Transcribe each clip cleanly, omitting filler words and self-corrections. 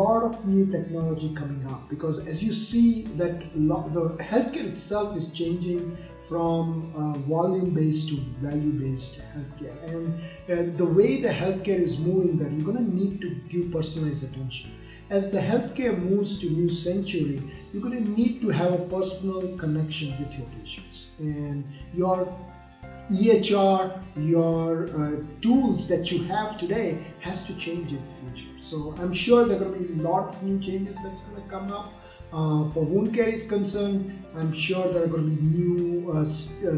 lot of new technology coming up, because as you see that the healthcare itself is changing from volume-based to value-based healthcare, and the way the healthcare is moving, that you're going to need to give personalized attention. As the healthcare moves to new century, you're going to need to have a personal connection with your patients, and your EHR, your tools that you have today has to change in the future. So I'm sure there are going to be a lot of new changes that's going to come up. For wound care is concerned, I'm sure there are going to be new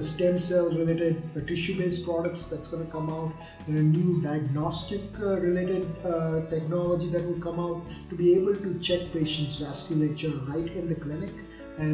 stem cell related tissue based products that's going to come out. There are new diagnostic related technology that will come out to be able to check patients' vasculature right in the clinic, and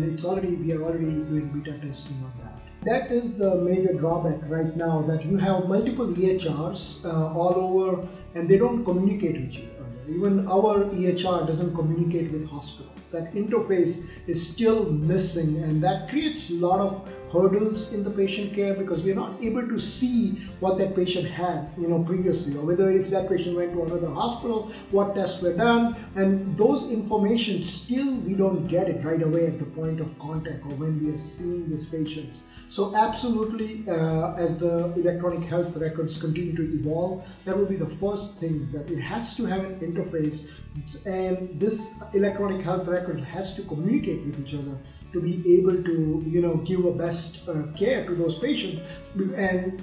we are already doing beta testing on that. That is the major drawback right now, that you have multiple EHRs all over and they don't communicate with each other. Even our EHR doesn't communicate with hospital. That interface is still missing, and that creates a lot of hurdles in the patient care, because we're not able to see what that patient had previously, or whether if that patient went to another hospital, what tests were done, and those information still we don't get it right away at the point of contact or when we are seeing these patients. So absolutely, as the electronic health records continue to evolve, that will be the first thing, that it has to have an interface, and this electronic health record has to communicate with each other to be able to give a best care to those patients, and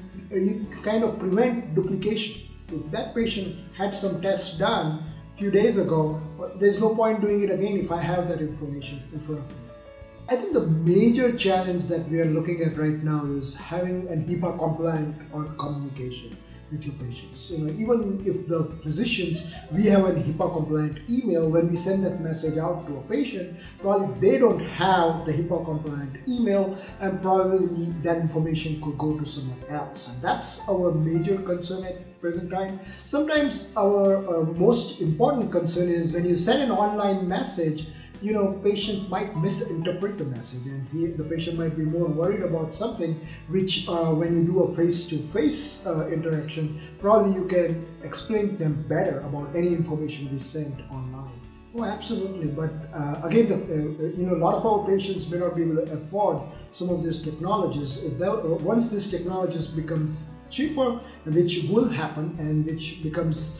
kind of prevent duplication. If that patient had some tests done a few days ago, there's no point doing it again if I have that information in front of me. I think the major challenge that we are looking at right now is having a HIPAA compliant communication with your patients. Even if the physicians, we have a HIPAA compliant email, when we send that message out to a patient, probably they don't have the HIPAA compliant email, and probably that information could go to someone else. And that's our major concern at present time. Sometimes our most important concern is when you send an online message, patient might misinterpret the message, and the patient might be more worried about something which when you do a face-to-face interaction, probably you can explain to them better about any information we sent online. Oh, absolutely. But again, a lot of our patients may not be able to afford some of these technologies. Once this technologies becomes cheaper, which will happen, and which becomes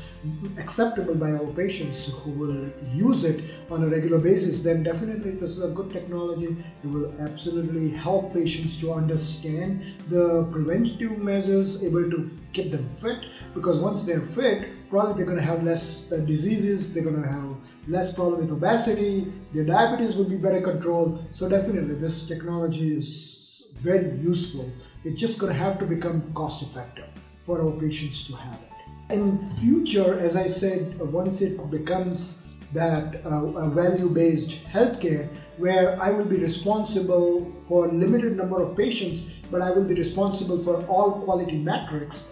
acceptable by our patients who will use it on a regular basis, then definitely this is a good technology. It will absolutely help patients to understand the preventative measures, able to keep them fit, because once they're fit, probably they're going to have less diseases, they're going to have less problem with obesity, their diabetes will be better controlled. So definitely this technology is very useful. It's just going to have to become cost effective for our patients to have it. In future, as I said, once it becomes that value-based healthcare, where I will be responsible for a limited number of patients, but I will be responsible for all quality metrics,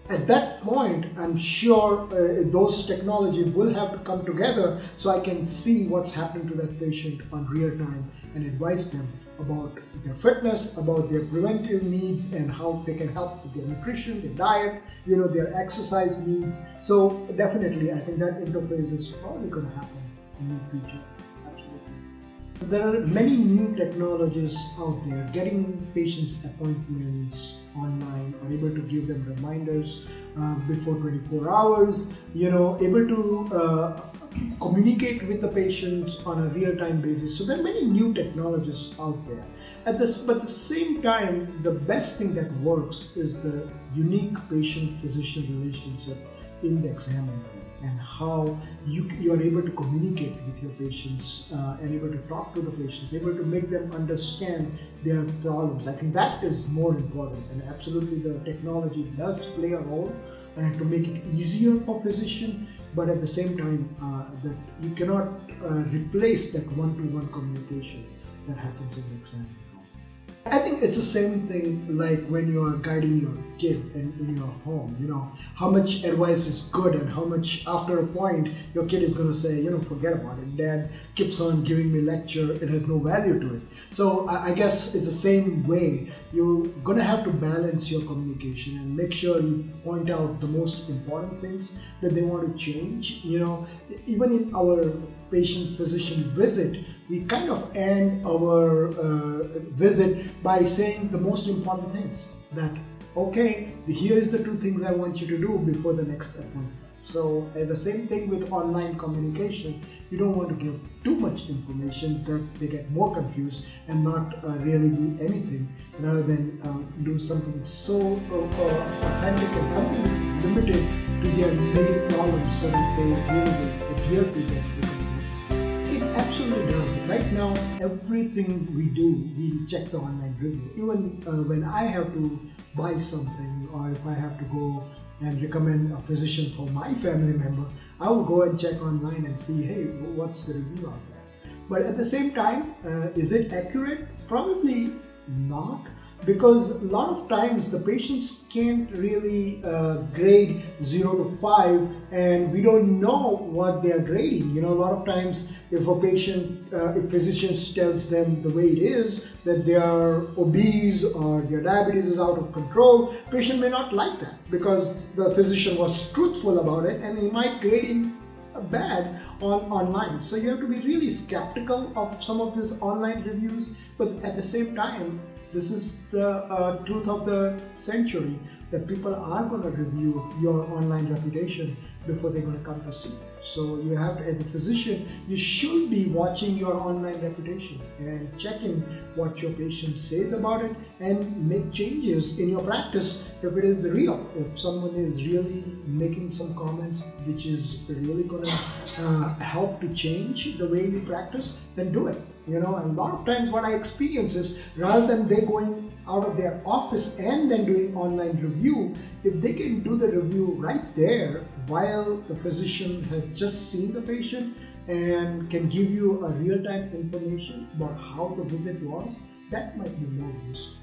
at that point, I'm sure those technologies will have to come together so I can see what's happening to that patient on real time and advise them about their fitness, about their preventive needs, and how they can help with their nutrition, their diet, their exercise needs. So definitely, I think that interface is probably going to happen in the future. Absolutely. There are many new technologies out there. Getting patients appointments online, or able to give them reminders before 24 hours, able to communicate with the patients on a real-time basis. So there are many new technologies out there. But at the same time, the best thing that works is the unique patient-physician relationship in the exam room, and how you are able to communicate with your patients and able to talk to the patients, able to make them understand their problems. I think that is more important, and absolutely the technology does play a role to make it easier for physicians, but at the same time that you cannot replace that one-to-one communication that happens in the exam room. I think it's the same thing like when you are guiding your kid in your home, how much advice is good and how much after a point your kid is going to say, forget about it. Dad keeps on giving me lecture, it has no value to it. So I guess it's the same way. You're going to have to balance your communication and make sure you point out the most important things that they want to change. Even in our patient-physician visit, we kind of end our visit by saying the most important things. That, okay, here is the 2 things I want you to do before the next appointment. So the same thing with online communication. You don't want to give too much information that they get more confused and not really do anything, rather than do something so authentic and something limited to their main problems so that they really will adhere to that. It absolutely does. Right now, everything we do, we check the online review. Even when I have to buy something, or if I have to go and recommend a physician for my family member, I will go and check online and see, hey, what's the review out there? But at the same time, is it accurate? Probably not, because a lot of times the patients can't really grade 0 to 5, and we don't know what they are grading. A lot of times if a patient, if physicians tells them the way it is, that they are obese or their diabetes is out of control, patient may not like that because the physician was truthful about it, and he might grade him bad online. So you have to be really skeptical of some of these online reviews, but at the same time, this is the truth of the century, that people are going to review your online reputation before they're going to come to see you. So you have to, as a physician, you should be watching your online reputation and checking what your patient says about it and make changes in your practice if it is real. If someone is really making some comments which is really going to help to change the way you practice, then do it. And a lot of times what I experience is, rather than they going out of their office and then doing online review, if they can do the review right there while the physician has just seen the patient and can give you a real-time information about how the visit was, that might be more useful.